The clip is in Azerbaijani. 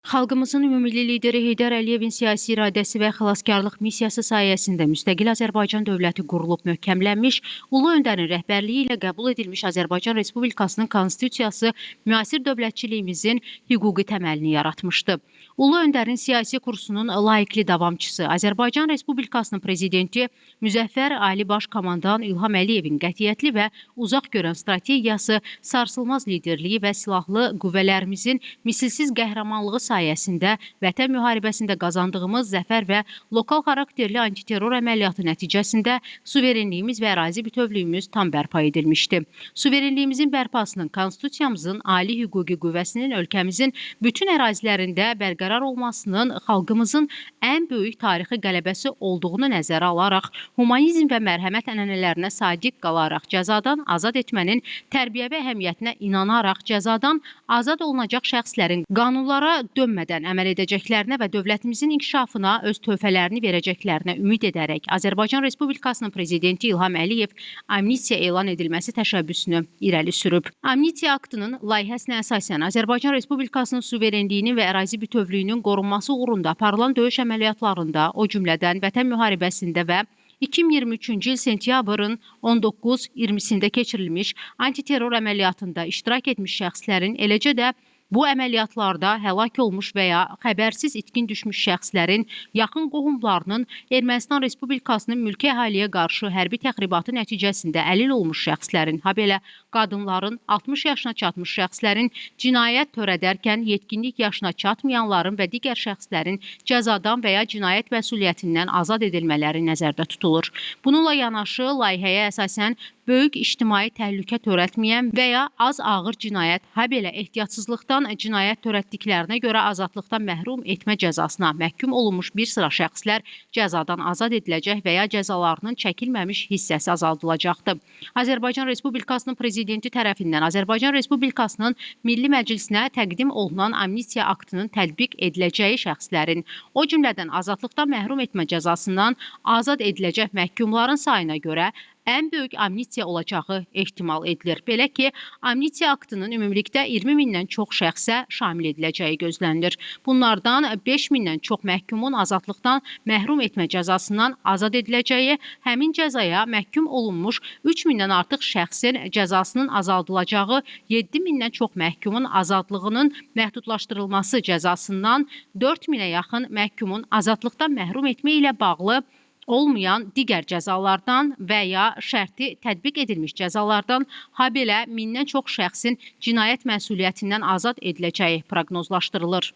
Xalqımızın ümummilli lideri Heydər Əliyevin siyasi iradəsi və xilaskarlıq missiyası sayəsində müstəqil Azərbaycan dövləti qurulub möhkəmlənmiş, Ulu Öndərin rəhbərliyi ilə qəbul edilmiş Azərbaycan Respublikasının konstitusiyası müasir dövlətçiliyimizin hüquqi təməlini yaratmışdı. Ulu Öndərin siyasi kursunun layiqli davamçısı, Azərbaycan Respublikasının prezidenti Müzəffər Ali Baş Komandan İlham Əliyevin qətiyyətli və uzaq görən strategiyası, sarsılmaz liderliyi və silahlı qüvvələrimizin misilsiz qəhrəmanlığı sayəsində Vətən müharibəsində qazandığımız zəfər və lokal xarakterli antiterror əməliyyatı nəticəsində suverenliyimiz və ərazi bütövlüyümüz tam bərpa edilmişdi. Suverenliyimizin bərpasının, konstitusiyamızın ali hüquqi qüvvəsinin ölkəmizin bütün ərazilərində bərqərar olmasının xalqımızın ən böyük tarixi qələbəsi olduğunu nəzərə alaraq, humanizm və mərhəmət ənənələrinə sadiq qalaraq, cəzadan azad etmənin tərbiyəvi əhəmiyyətinə inanaraq, cəzadan azad olunacaq şəxslərin qanunlara dönmədən əməl edəcəklərinə və dövlətimizin inkişafına öz töhfələrini verəcəklərinə ümid edərək, Azərbaycan Respublikasının prezidenti İlham Əliyev amnistiya elan edilməsi təşəbbüsünü irəli sürüb. Amnistiya aktının layihəsinə əsasən Azərbaycan Respublikasının suverenliyinin və ərazi bütövlüyünün qorunması uğrunda aparılan döyüş əməliyyatlarında, o cümlədən Vətən müharibəsində və 2023-cü il sentyabrın 19-20-sində keçirilmiş antiterror əməliyyatında iştirak etmiş şəxslərin, eləcə də bu əməliyyatlarda həlak olmuş və ya xəbərsiz itkin düşmüş şəxslərin yaxın qohumlarının Ermənistan Respublikasının mülki əhaliyə qarşı hərbi təxribatı nəticəsində əlil olmuş şəxslərin, habelə qadınların, 60 yaşına çatmış şəxslərin, cinayət törədərkən yetkinlik yaşına çatmayanların və digər şəxslərin cəzadan və ya cinayət məsuliyyətindən azad edilmələri nəzərdə tutulur. Bununla yanaşı, layihəyə əsasən böyük ictimai təhlükə törətməyən və ya az ağır cinayət, habelə ehtiyatsızlıqdan cinayət törətdiklərinə görə azadlıqdan məhrum etmə cəzasına məhkum olunmuş bir sıra şəxslər cəzadan azad ediləcək və ya cəzalarının çəkilməmiş hissəsi azaldılacaqdır. Azərbaycan Respublikasının prezidenti tərəfindən Azərbaycan Respublikasının Milli Məclisinə təqdim olunan amnistiya aktının tətbiq ediləcəyi şəxslərin, o cümlədən azadlıqdan məhrum etmə cəzasından azad ediləcək məhkumların sayına görə ən böyük amnistiya olacağı ehtimal edilir. Belə ki, amnistiya aktının ümumilikdə 20 mindən çox şəxsə şamil ediləcəyi gözlənilir. Bunlardan 5 mindən çox məhkumun azadlıqdan məhrum etmə cəzasından azad ediləcəyi, həmin cəzaya məhkum olunmuş 3 mindən artıq şəxsin cəzasının azaldılacağı, 7 mindən çox məhkumun azadlığının məhdudlaşdırılması cəzasından 4 minə yaxın məhkumun azadlıqdan məhrum etmə ilə bağlı olmayan digər cəzalardan və ya şərti tətbiq edilmiş cəzalardan, habelə mindən çox şəxsin cinayət məsuliyyətindən azad ediləcəyi proqnozlaşdırılır.